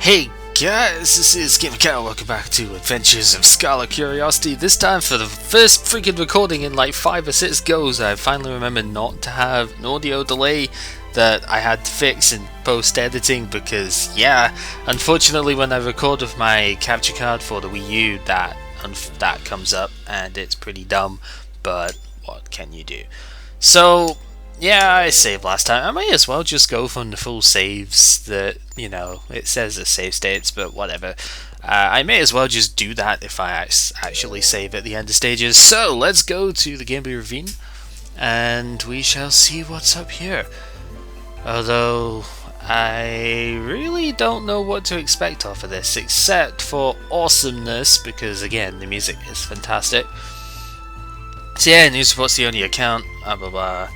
Hey guys, this is GamerCat. Welcome back to Adventures of Scarlet Curiosity. This time for the first freaking recording in like 5 or 6 goes, I finally remembered not to have an audio delay that I had to fix in post-editing because, yeah, unfortunately when I record with my capture card for the Wii U, that comes up and it's pretty dumb, but what can you do? So, yeah, I saved last time. I might as well just go from the full saves that, it says the save states, but whatever. I may as well just do that if I actually save at the end of stages. So, let's go to the Game Boy Ravine, and we shall see what's up here. Although, I really don't know what to expect off of this, except for awesomeness, because again, the music is fantastic. So yeah, news report's the only account, blah blah blah.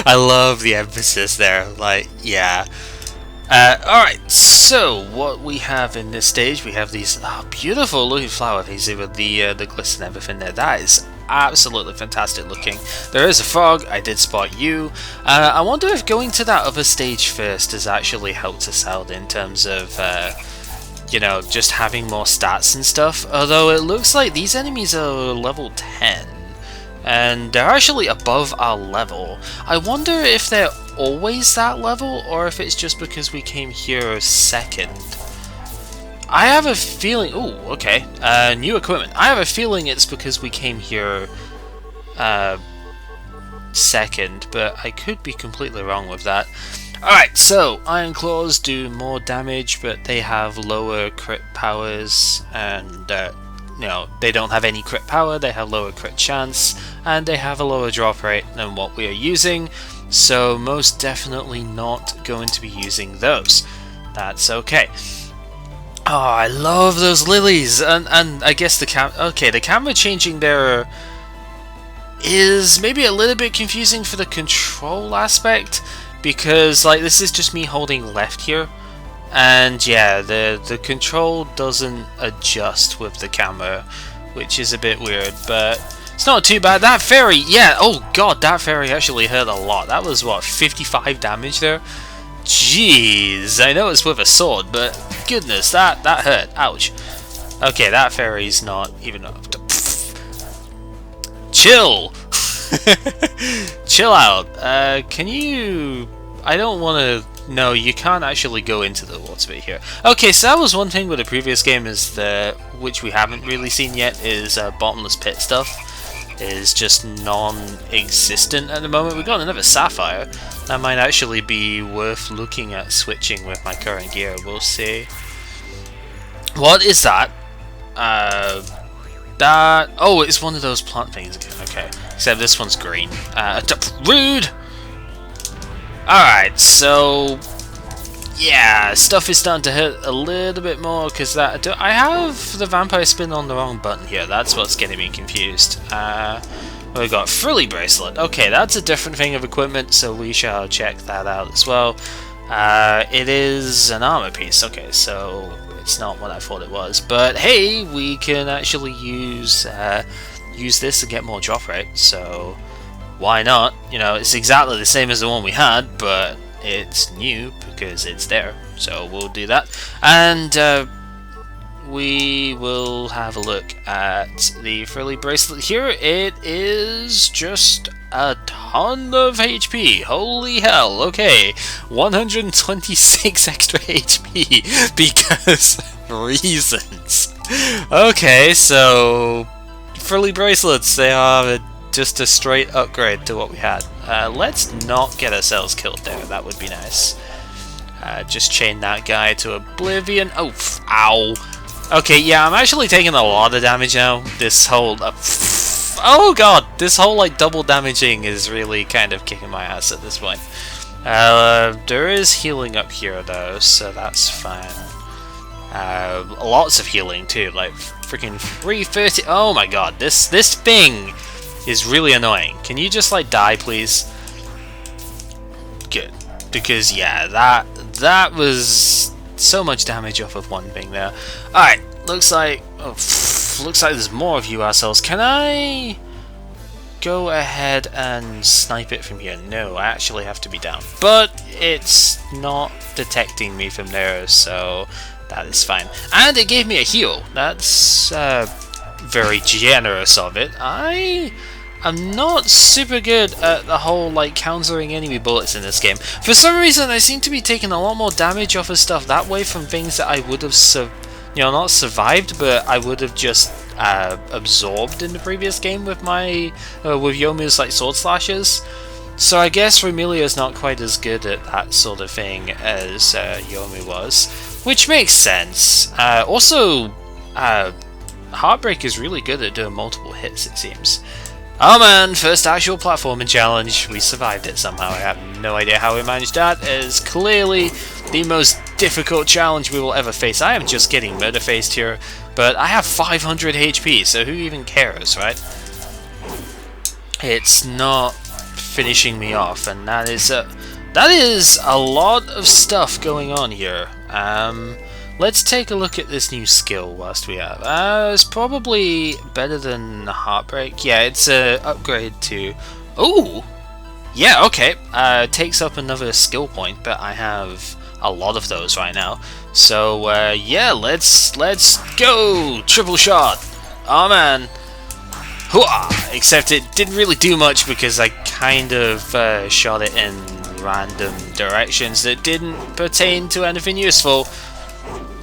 I love the emphasis there, like, yeah. Alright, so what we have in this stage, we have these beautiful looking flower pieces with the gliss and everything there. That is absolutely fantastic looking. There is a frog, I did spot you. I wonder if going to that other stage first has actually helped us out in terms of, just having more stats and stuff. Although it looks like these enemies are level 10. And they're actually above our level. I wonder if they're always that level, or if it's just because we came here second. I have a feeling... Ooh, okay. New equipment. I have a feeling it's because we came here second, but I could be completely wrong with that. Alright, so Iron Claws do more damage, but they have lower crit powers, and they don't have any crit power, they have lower crit chance, and they have a lower drop rate than what we are using, so most definitely not going to be using those. That's okay. Oh, I love those lilies, and I guess the camera changing there is maybe a little bit confusing for the control aspect, because like this is just me holding left here. And yeah, the control doesn't adjust with the camera, which is a bit weird, but it's not too bad. That fairy, yeah, oh god, that fairy actually hurt a lot. That was, what, 55 damage there? Jeez, I know it's with a sword, but goodness, that hurt. Ouch. Okay, that fairy's not even up to... Chill! Chill out. Can you... I don't want to... No, you can't actually go into the water bit here. Okay, so that was one thing with the previous game, is which we haven't really seen yet, is bottomless pit stuff is just non-existent at the moment. We got another sapphire. That might actually be worth looking at switching with my current gear. We'll see. What is that? Oh, it's one of those plant things again. Okay, except this one's green. Rude. Alright, so yeah, stuff is starting to hurt a little bit more because I have the vampire spin on the wrong button here. That's what's getting me confused. We've got Frilly Bracelet. Okay, that's a different thing of equipment, so we shall check that out as well. It is an armor piece. Okay, so it's not what I thought it was, but hey, we can actually use this to get more drop rate. So why not? It's exactly the same as the one we had, but it's new because it's there. So we'll do that. And we will have a look at the Frilly Bracelet here. It is just a ton of HP. Holy hell. Okay. 126 extra HP because reasons. Okay, so Frilly Bracelets, they are just a straight upgrade to what we had. Let's not get ourselves killed there, that would be nice. Just chain that guy to oblivion. Oh, ow. Okay, yeah, I'm actually taking a lot of damage now. This whole... oh god, this whole like double damaging is really kind of kicking my ass at this point. There is healing up here though, so that's fine. Lots of healing too, like freaking 330. Oh my god, this thing is really annoying. Can you just like die, please? Good, because yeah, that was so much damage off of one thing there. All right, looks like there's more of you ourselves. Can I go ahead and snipe it from here? No, I actually have to be down. But it's not detecting me from there, so that is fine. And it gave me a heal. That's very generous of it. I'm not super good at the whole like countering enemy bullets in this game. For some reason I seem to be taking a lot more damage off of stuff that way from things that I would have not survived, but I would have just absorbed in the previous game with my with Yomu's like sword slashes. So I guess Remilia is not quite as good at that sort of thing as Yomu was, which makes sense. Also, Heartbreak is really good at doing multiple hits, it seems. Oh man, first actual platforming challenge. We survived it somehow. I have no idea how we managed that. It is clearly the most difficult challenge we will ever face. I am just getting murder-faced here, but I have 500 HP, so who even cares, right? It's not finishing me off, and that is a lot of stuff going on here. Let's take a look at this new skill whilst we have. It's probably better than Heartbreak. Yeah, it's an upgrade to... Oh! Yeah, okay. Takes up another skill point, but I have a lot of those right now. So, yeah, let's go! Triple shot! Oh man! Hooah! Except it didn't really do much because I kind of shot it in random directions that didn't pertain to anything useful.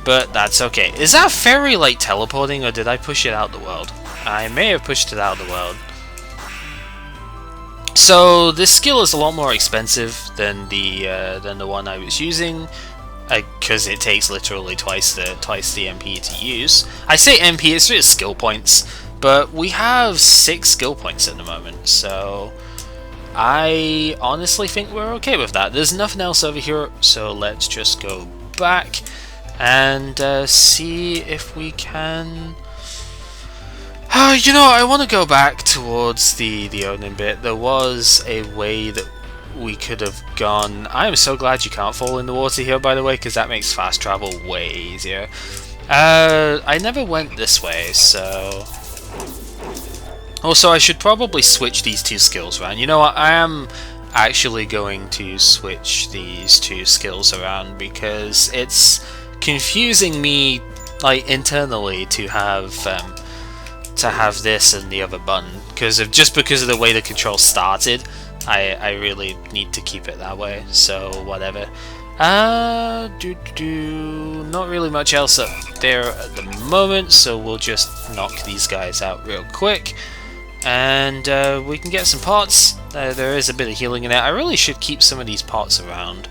But that's okay. Is that fairy like teleporting, or did I push it out the world? I may have pushed it out the world. So this skill is a lot more expensive than the one I was using, because it takes literally twice the MP to use. I say MP, it's just skill points, but we have 6 skill points at the moment, so I honestly think we're okay with that. There's nothing else over here, so let's just go back and see if we can... you know, I want to go back towards the Odin bit. There was a way that we could have gone. I am so glad you can't fall in the water here, by the way, because that makes fast travel way easier. I never went this way, so... Also, I should probably switch these 2 skills around. You know what, I am actually going to switch these 2 skills around because it's confusing me, like, internally to have this and the other button because of the way the control started. I really need to keep it that way, so whatever. Not really much else up there at the moment, so we'll just knock these guys out real quick and we can get some pots. There is a bit of healing in it. I really should keep some of these pots around.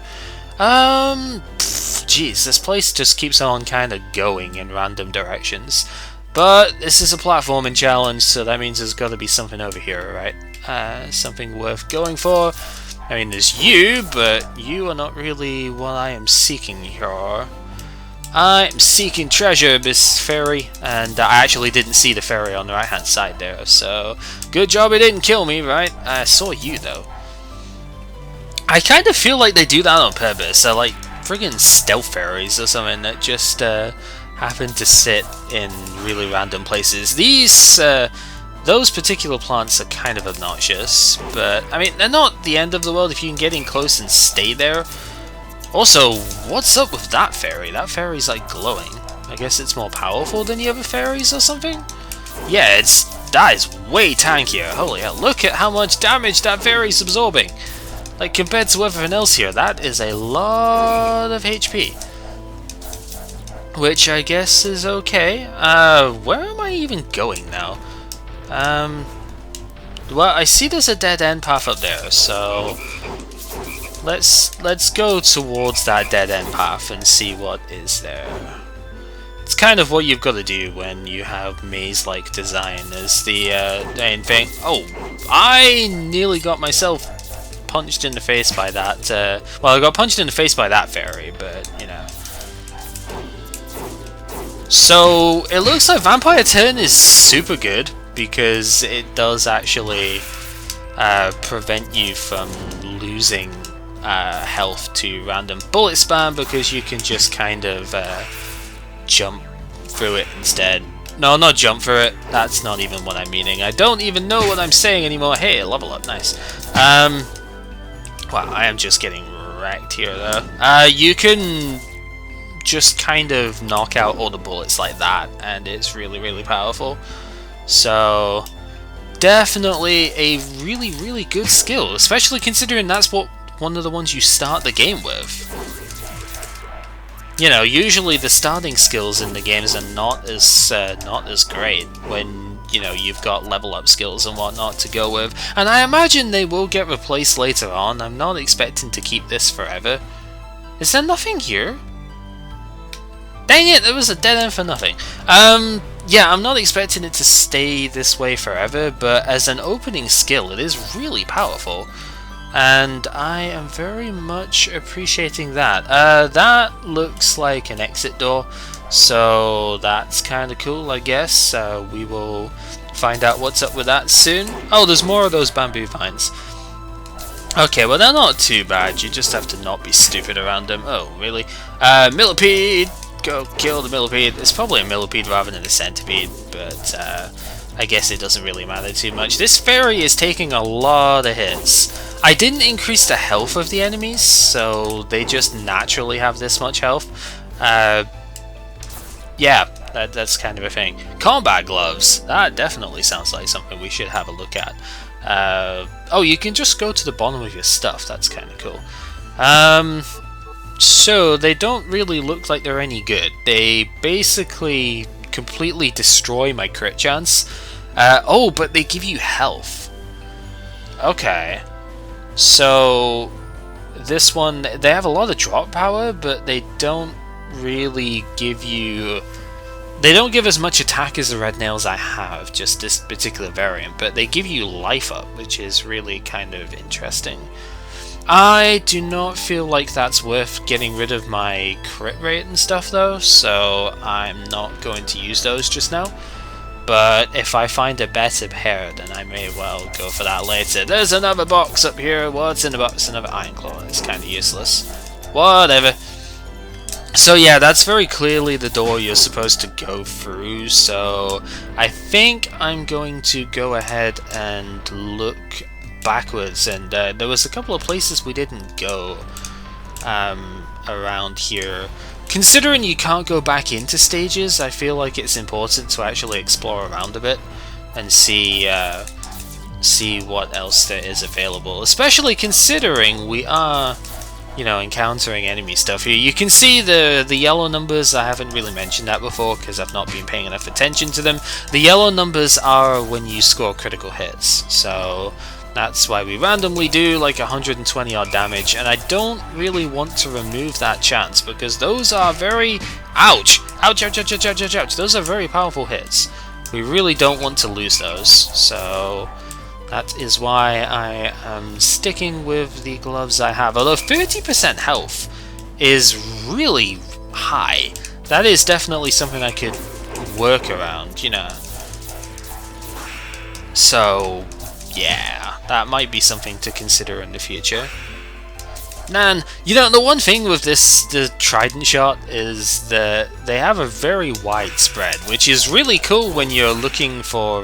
Jeez, this place just keeps on kind of going in random directions. But this is a platforming challenge, so that means there's got to be something over here, right? Something worth going for. I mean, there's you, but you are not really what I am seeking here. I am seeking treasure, Miss Fairy, and I actually didn't see the fairy on the right-hand side there, so good job it didn't kill me, right? I saw you, though. I kind of feel like they do that on purpose. They're like friggin' stealth fairies or something that just happen to sit in really random places. Those particular plants are kind of obnoxious, but I mean, they're not the end of the world if you can get in close and stay there. Also, what's up with that fairy? That fairy's like glowing. I guess it's more powerful than the other fairies or something? Yeah, that is way tankier. Holy hell, look at how much damage that fairy's absorbing. Like, compared to everything else here, that is a lot of HP. Which I guess is okay. Where am I even going now? Well, I see there's a dead end path up there, so let's go towards that dead end path and see what is there. It's kind of what you've got to do when you have maze-like design as the main thing. Oh, I nearly got myself punched in the face by that. Well, I got punched in the face by that fairy, but you know. So it looks like Vampire Turn is super good because it does actually prevent you from losing health to random bullet spam because you can just kind of jump through it instead. No, not jump through it. That's not even what I'm meaning. I don't even know what I'm saying anymore. Hey, level up, nice. Wow, I am just getting wrecked here though. You can just kind of knock out all the bullets like that, and it's really, really powerful. So definitely a really, really good skill, especially considering that's one of the ones you start the game with. You know, usually the starting skills in the games are not as great when, you know, you've got level up skills and whatnot to go with. And I imagine they will get replaced later on. I'm not expecting to keep this forever. Is there nothing here? Dang it, there was a dead end for nothing. Yeah, I'm not expecting it to stay this way forever, but as an opening skill, it is really powerful. And I am very much appreciating that. That looks like an exit door, so that's kind of cool, I guess. We will find out what's up with that soon. Oh, there's more of those bamboo vines. Okay, well they're not too bad, you just have to not be stupid around them. Oh, really? Millipede! Go kill the millipede. It's probably a millipede rather than a centipede, but I guess it doesn't really matter too much. This fairy is taking a lot of hits. I didn't increase the health of the enemies, so they just naturally have this much health. Yeah, that's kind of a thing. Combat gloves. That definitely sounds like something we should have a look at. Oh, you can just go to the bottom of your stuff. That's kind of cool. So they don't really look like they're any good. They basically completely destroy my crit chance. Oh, but they give you health. Okay. So this one, they have a lot of drop power, but they don't really give you... They don't give as much attack as the red nails I have, just this particular variant, but they give you life up, which is really kind of interesting. I do not feel like that's worth getting rid of my crit rate and stuff though, so I'm not going to use those just now. But if I find a better pair, then I may well go for that later. There's another box up here. What's in the box? Another iron claw. It's kind of useless. Whatever. So yeah, that's very clearly the door you're supposed to go through. So I think I'm going to go ahead and look backwards. And there was a couple of places we didn't go around here. Considering you can't go back into stages, I feel like it's important to actually explore around a bit and see what else there is available. Especially considering we are, you know, encountering enemy stuff here. You can see the yellow numbers. I haven't really mentioned that before because I've not been paying enough attention to them. The yellow numbers are when you score critical hits, so that's why we randomly do like 120 odd damage, and I don't really want to remove that chance because those are very... Ouch! Ouch, ouch, ouch, ouch, ouch, ouch, ouch. Those are very powerful hits. We really don't want to lose those, so that is why I am sticking with the gloves I have. Although 30% health is really high. That is definitely something I could work around, you know. So yeah, that might be something to consider in the future. Man, you know, the one thing with the Trident shot is that they have a very wide spread, which is really cool when you're looking for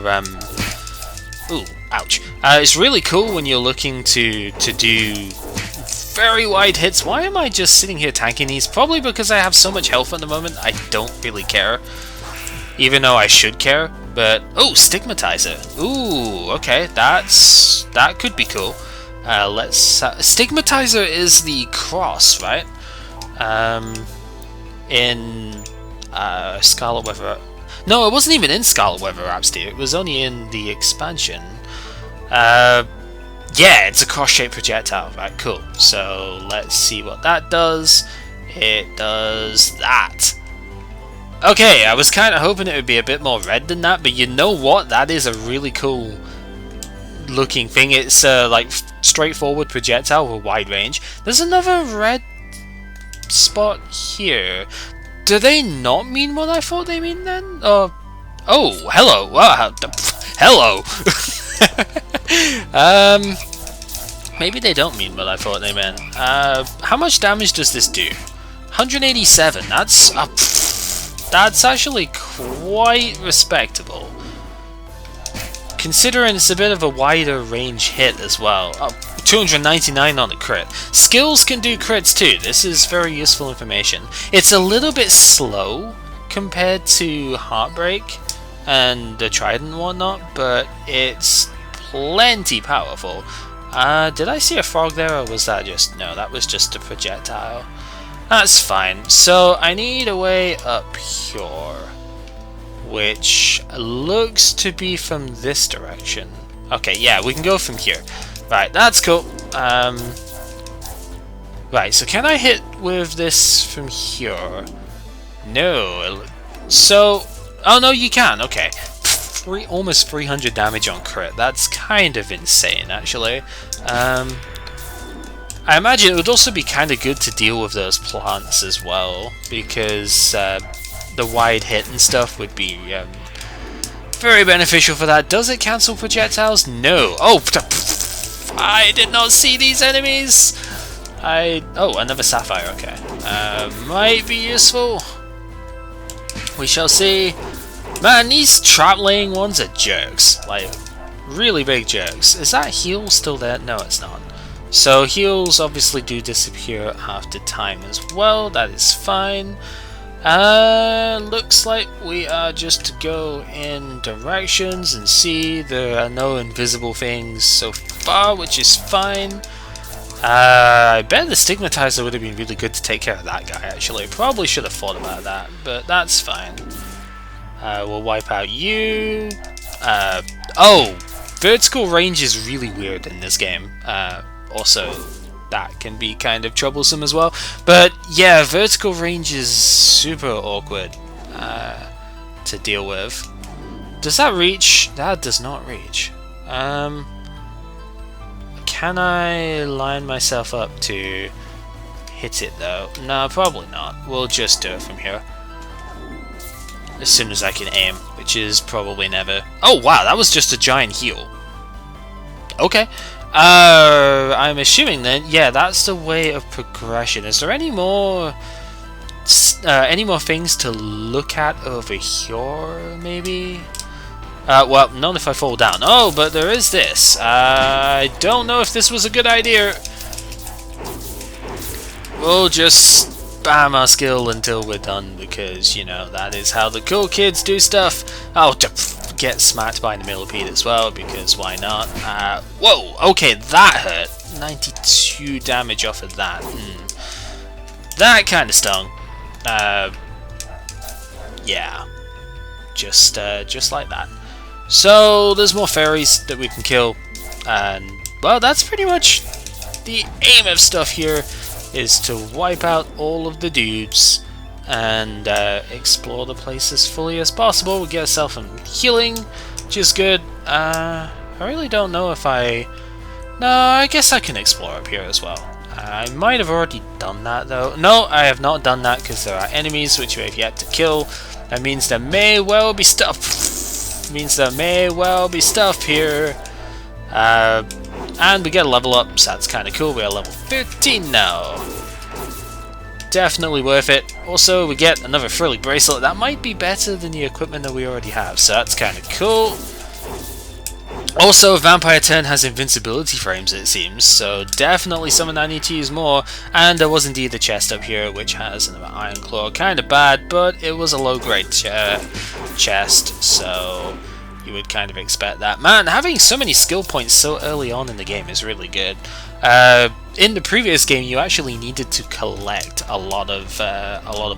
ooh, ouch. It's really cool when you're looking to do very wide hits. Why am I just sitting here tanking these? Probably because I have so much health at the moment, I don't really care. Even though I should care. But, oh, Stigmatizer. Ooh, okay, that could be cool. Stigmatizer is the cross, right? In Scarlet Weather. No, it wasn't even in Scarlet Weather Rhapsody. It was only in the expansion. Yeah, it's a cross-shaped projectile. Right, cool. So let's see what that does. It does that. Okay, I was kind of hoping it would be a bit more red than that, but you know what? That is a really cool looking thing. It's like straightforward projectile with wide range. There's another red spot here. Do they not mean what I thought they mean then? Oh, hello. Wow, hello. Maybe they don't mean what I thought they meant. How much damage does this do? 187. That's actually quite respectable, considering it's a bit of a wider range hit as well. Oh, 299 on the crit. Skills can do crits too. This is very useful information. It's a little bit slow compared to Heartbreak and the Trident and whatnot, but it's plenty powerful. Did I see a frog there, or was that just... No, that was just a projectile. That's fine. So I need a way up here, which looks to be from this direction. Okay, yeah, we can go from here. Right, that's cool. Right, so can I hit with this from here? No. So, oh no, you can. Okay, almost 300 damage on crit. That's kind of insane, actually. I imagine it would also be kind of good to deal with those plants as well, because the wide hit and stuff would be very beneficial for that. Does it cancel projectiles? No. Oh, I did not see these enemies. Oh, another sapphire. Okay, might be useful. We shall see. Man, these trap laying ones are jerks. Like, really big jerks. Is that heal still there? No, it's not. So heals obviously do disappear after time as well. That is fine. Looks like we are just to go in directions and see. There are no invisible things so far, which is fine. I bet the Stigmatizer would have been really good to take care of that guy, actually. Probably should have thought about that, but that's fine. We'll wipe out you. Oh! Vertical range is really weird in this game. Also, that can be kind of troublesome as well. But yeah, vertical range is super awkward to deal with. Does that reach? That does not reach. Can I line myself up to hit it though? No, probably not. We'll just do it from here. As soon as I can aim, which is probably never. Oh wow, that was just a giant heal. Okay. I'm assuming then, yeah, that's the way of progression. Is there any more things to look at over here, maybe? Well, not if I fall down. Oh, but there is this. I don't know if this was a good idea. We'll just spam our skill until we're done, because, you know, that is how the cool kids do stuff. Oh, get smacked by the millipede as well, because why not? Whoa, okay, that hurt. 92 damage off of that. That kind of stung. Yeah, just like that. So there's more fairies that we can kill, and well, that's pretty much the aim of stuff here, is to wipe out all of the dudes and explore the place as fully as possible. We get ourselves some healing, which is good. I really don't know if I... No, I guess I can explore up here as well. I might have already done that though. No, I have not done that because there are enemies which we have yet to kill. That means there may well be stuff. Means there may well be stuff here. And we get a level up, so that's kind of cool. We are level 13 now. Definitely worth it. Also, we get another frilly bracelet. That might be better than the equipment that we already have, so that's kind of cool. Also, Vampire 10 has invincibility frames, it seems, so definitely something I need to use more. And there was indeed a chest up here, which has another Iron Claw. Kind of bad, but it was a low-grade chest, so you would kind of expect that. Man, having so many skill points so early on in the game is really good. In the previous game, you actually needed to collect a lot of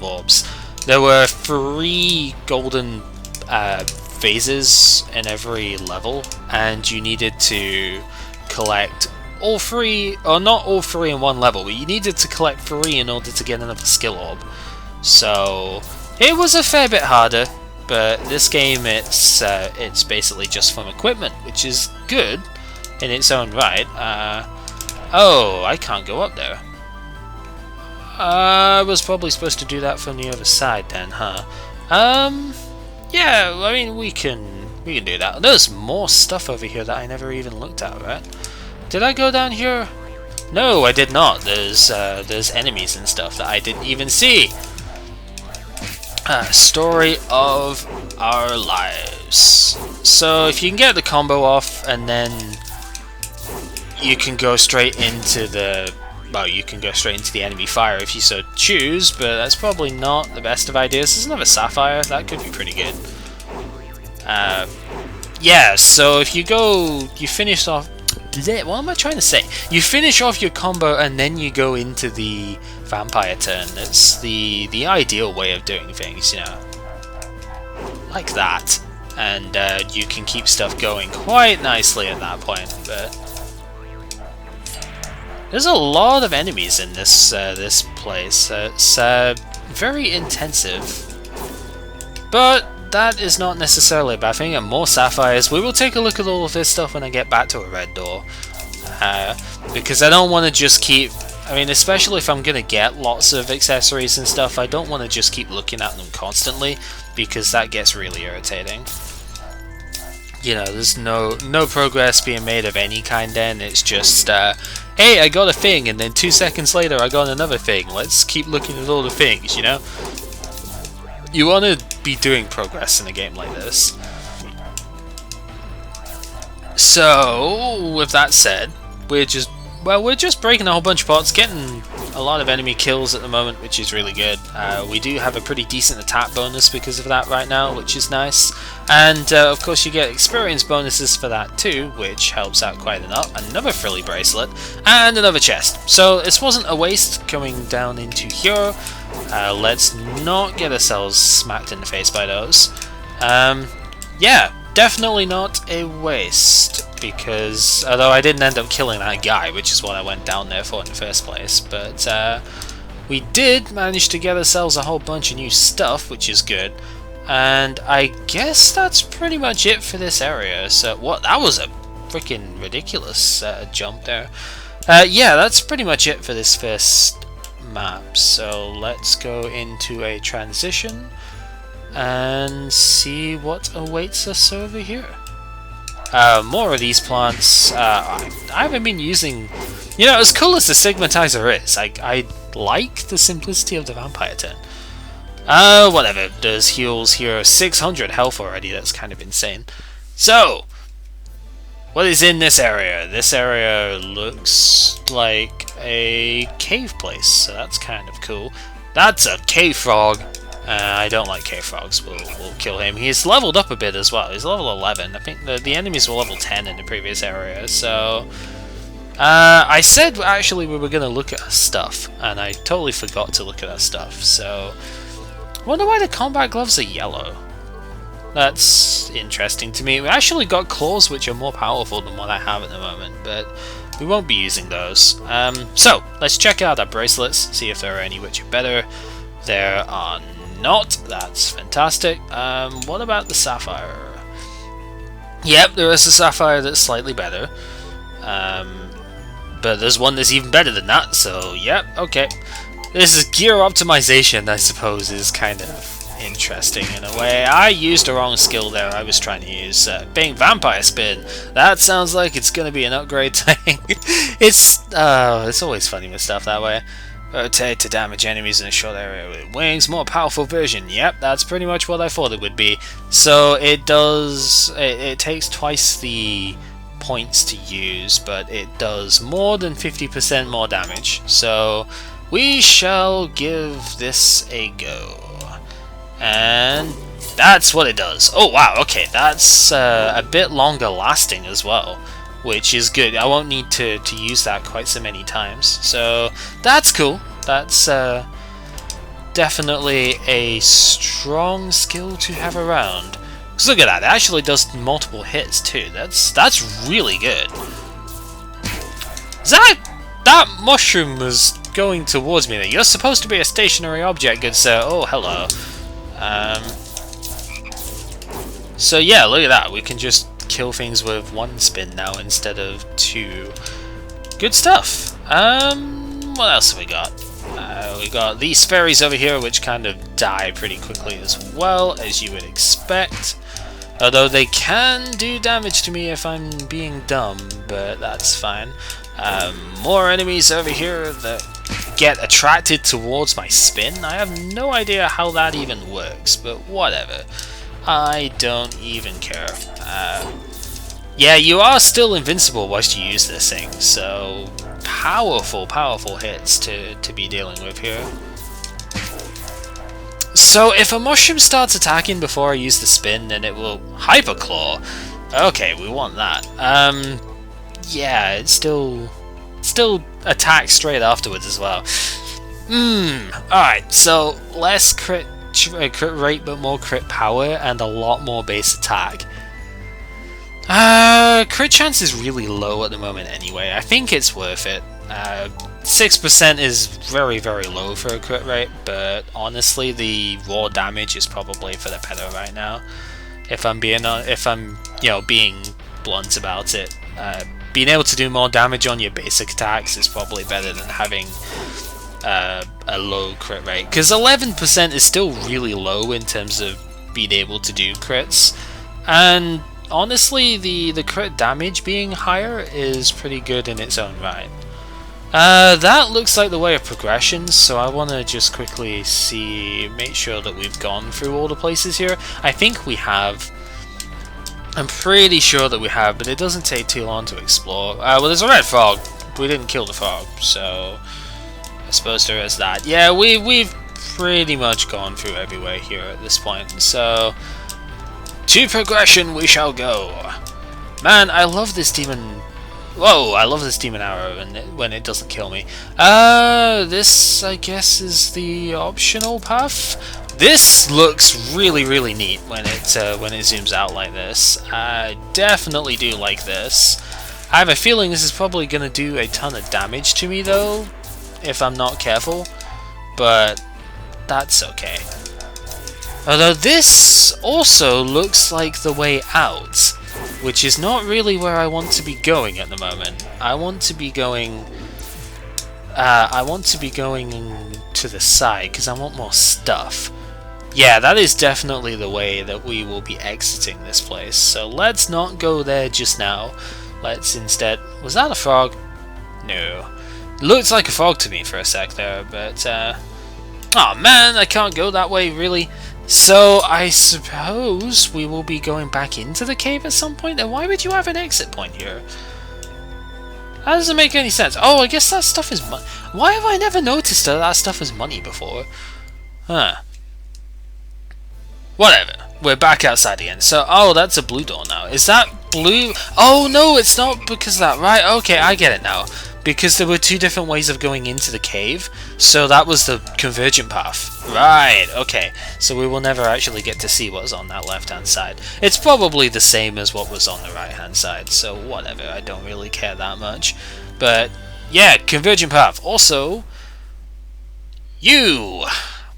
orbs. There were 3 golden phases in every level, and you needed to collect all 3, or not all 3 in one level, but you needed to collect 3 in order to get another skill orb. So it was a fair bit harder, but this game it's basically just from equipment, which is good in its own right. Oh, I can't go up there. I was probably supposed to do that from the other side then, huh? Yeah, I mean, we can do that. There's more stuff over here that I never even looked at, right? Did I go down here? No, I did not. There's enemies and stuff that I didn't even see. Story of our lives. So if you can get the combo off and then you can go straight into the... Well, you can go straight into the enemy fire if you so choose, but that's probably not the best of ideas. There's another sapphire, that could be pretty good. Yeah, so if you go... You finish off... What am I trying to say? You finish off your combo and then you go into the vampire turn. It's the ideal way of doing things, you know. Like that. And you can keep stuff going quite nicely at that point, but... There's a lot of enemies in this this place. It's very intensive. But that is not necessarily a bad thing, and more sapphires. We will take a look at all of this stuff when I get back to a red door. Because I don't want to just keep... I mean, especially if I'm going to get lots of accessories and stuff, I don't want to just keep looking at them constantly, because that gets really irritating. You know, there's no progress being made of any kind then, it's just, hey, I got a thing, and then 2 seconds later I got another thing. Let's keep looking at all the things, you know? You want to be doing progress in a game like this. So, with that said, we're just breaking a whole bunch of pots, getting a lot of enemy kills at the moment, which is really good. We do have a pretty decent attack bonus because of that right now, which is nice. And of course you get experience bonuses for that too, which helps out quite a lot. Another frilly bracelet, and another chest. So this wasn't a waste coming down into here. Let's not get ourselves smacked in the face by those. Yeah, definitely not a waste. Because, although I didn't end up killing that guy, which is what I went down there for in the first place, but we did manage to get ourselves a whole bunch of new stuff, which is good. And I guess that's pretty much it for this area. So, what? That was a freaking ridiculous jump there. Yeah, that's pretty much it for this first map. So let's go into a transition and see what awaits us over here. More of these plants. I haven't been using... You know, as cool as the Stigmatizer is, I like the simplicity of the vampire turn. Whatever. There's heals here. 600 health already. That's kind of insane. So, what is in this area? This area looks like a cave place, so that's kind of cool. That's a cave frog. I don't like cave frogs. We'll kill him. He's leveled up a bit as well. He's level 11. I think the enemies were level 10 in the previous area, so... I said actually we were going to look at our stuff, and I totally forgot to look at our stuff, so... I wonder why the combat gloves are yellow. That's interesting to me. We actually got claws which are more powerful than what I have at the moment, but we won't be using those. So, let's check out our bracelets, see if there are any which are better. There are not. That's fantastic. What about the sapphire? Yep, there is a sapphire that's slightly better. But there's one that's even better than that, so yep, okay. This is gear optimization, I suppose, is kind of interesting in a way. I used the wrong skill there. I was trying to use Bing Vampire Spin. That sounds like it's going to be an upgrade thing. It's always funny with stuff that way. Rotate to damage enemies in a short area with wings. More powerful version. Yep, that's pretty much what I thought it would be. So it does... It takes twice the points to use, but it does more than 50% more damage. So we shall give this a go. And that's what it does. Oh wow, okay, that's a bit longer lasting as well, which is good. I won't need to use that quite so many times, so that's cool. That's definitely a strong skill to have around. Because look at that, it actually does multiple hits too. That's really good. That mushroom was going towards me there. You're supposed to be a stationary object, good sir. Oh, hello. So yeah, look at that. We can just kill things with one spin now instead of two. Good stuff. What else have we got? We got these fairies over here, which kind of die pretty quickly as well, as you would expect. Although they can do damage to me if I'm being dumb, but that's fine. More enemies over here that get attracted towards my spin. I have no idea how that even works, but whatever. I don't even care. Yeah, you are still invincible whilst you use this thing, so powerful, powerful hits to be dealing with here. So if a mushroom starts attacking before I use the spin, then it will Hyper Claw. Okay, we want that. Yeah, it still attacks straight afterwards as well. Alright, so less crit rate but more crit power and a lot more base attack. Crit chance is really low at the moment anyway. I think it's worth it. 6% is very, very low for a crit rate, but honestly the raw damage is probably for the better right now. If I'm being being blunt about it. Being able to do more damage on your basic attacks is probably better than having a low crit rate, because 11% is still really low in terms of being able to do crits, and honestly the crit damage being higher is pretty good in its own right. That looks like the way of progression, so I want to just quickly make sure that we've gone through all the places here. I think we have. I'm pretty sure that we have, but it doesn't take too long to explore. Well, there's a red frog. We didn't kill the frog, so I suppose there is that. Yeah, we've pretty much gone through everywhere here at this point, so to progression we shall go. Man, I love this demon. Whoa, I love this demon arrow when it doesn't kill me. This I guess is the optional path. This looks really, really neat when it zooms out like this. I definitely do like this. I have a feeling this is probably going to do a ton of damage to me though, if I'm not careful, but that's okay. Although this also looks like the way out, which is not really where I want to be going at the moment. I want to be going to the side because I want more stuff. Yeah, that is definitely the way that we will be exiting this place. So let's not go there just now. Let's instead... Was that a frog? No. Looks like a frog to me for a sec there, but... Oh man, I can't go that way, really. So I suppose we will be going back into the cave at some point? Then why would you have an exit point here? That doesn't make any sense. Oh, I guess that stuff is money. Why have I never noticed that stuff is money before? Huh. Whatever. We're back outside again. So, oh, that's a blue door now. Is that blue? Oh, no, it's not because of that. Right, okay, I get it now. Because there were two different ways of going into the cave. So that was the convergent path. Right, okay. So we will never actually get to see what's on that left-hand side. It's probably the same as what was on the right-hand side. So whatever, I don't really care that much. But, yeah, convergent path. Also, you...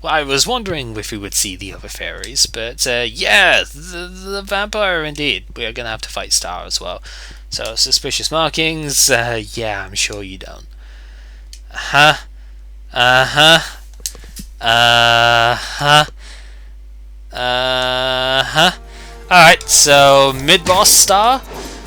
Well, I was wondering if we would see the other fairies, but yeah, the vampire indeed. We are going to have to fight Star as well. So, suspicious markings, yeah, I'm sure you don't. Alright, so mid-boss Star?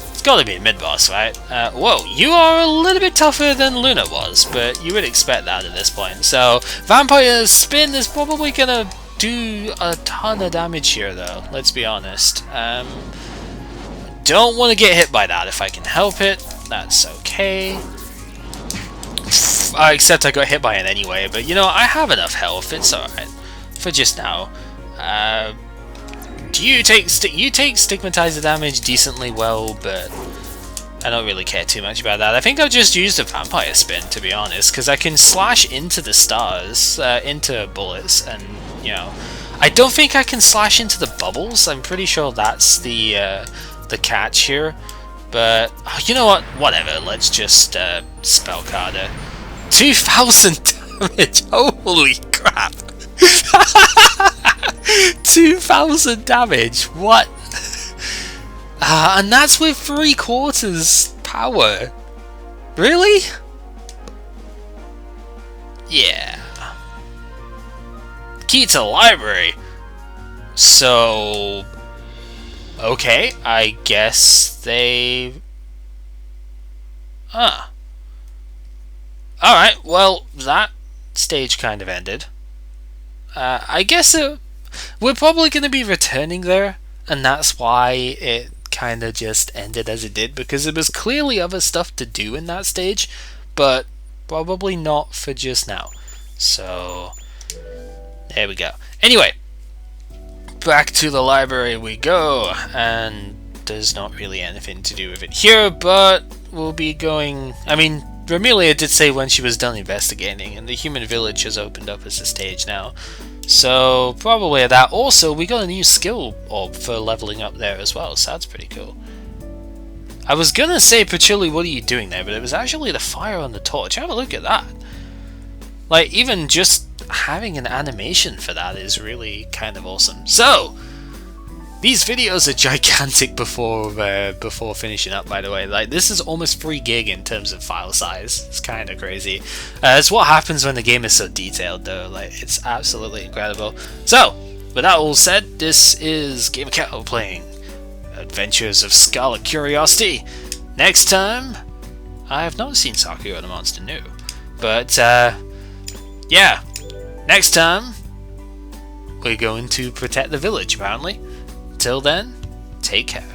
It's gotta be a mid-boss, right? Whoa, you are a little bit tougher than Luna was, but you would expect that at this point. So, Vampire's Spin is probably gonna do a ton of damage here, though, let's be honest. Don't want to get hit by that if I can help it. That's okay. Except I got hit by it anyway, but you know, I have enough health, it's alright. For just now. You take stigmatizer damage decently well, but I don't really care too much about that. I think I've just used a vampire spin, to be honest, because I can slash into the stars, into bullets, and you know, I don't think I can slash into the bubbles. I'm pretty sure that's the catch here, but you know what? Whatever. Let's just spell card it. 2,000 damage. Holy crap! 2,000 damage. What? And that's with 3/4 power. Really? Yeah. Key to library. So. Okay, I guess they... Alright, well, that stage kind of ended. I guess we're probably going to be returning there, and that's why it kind of just ended as it did, because there was clearly other stuff to do in that stage, but probably not for just now. So there we go. Anyway, back to the library we go, and there's not really anything to do with it here, but we'll be going... I mean, Remilia did say when she was done investigating, and the human village has opened up as a stage now. So, probably that. Also, we got a new skill orb for leveling up there as well, so that's pretty cool. I was gonna say, Patchouli, what are you doing there? But it was actually the fire on the torch. Have a look at that. Like, even just having an animation for that is really kind of awesome. So, these videos are gigantic before finishing up, by the way. Like, this is almost 3 gig in terms of file size. It's kind of crazy. It's what happens when the game is so detailed, though. Like, it's absolutely incredible. So, with that all said, this is GamerCat playing Adventures of Scarlet Curiosity. Next time, I have not seen Sakura the Monster New. But, yeah. Next time, we're going to protect the village, apparently. Till then, take care.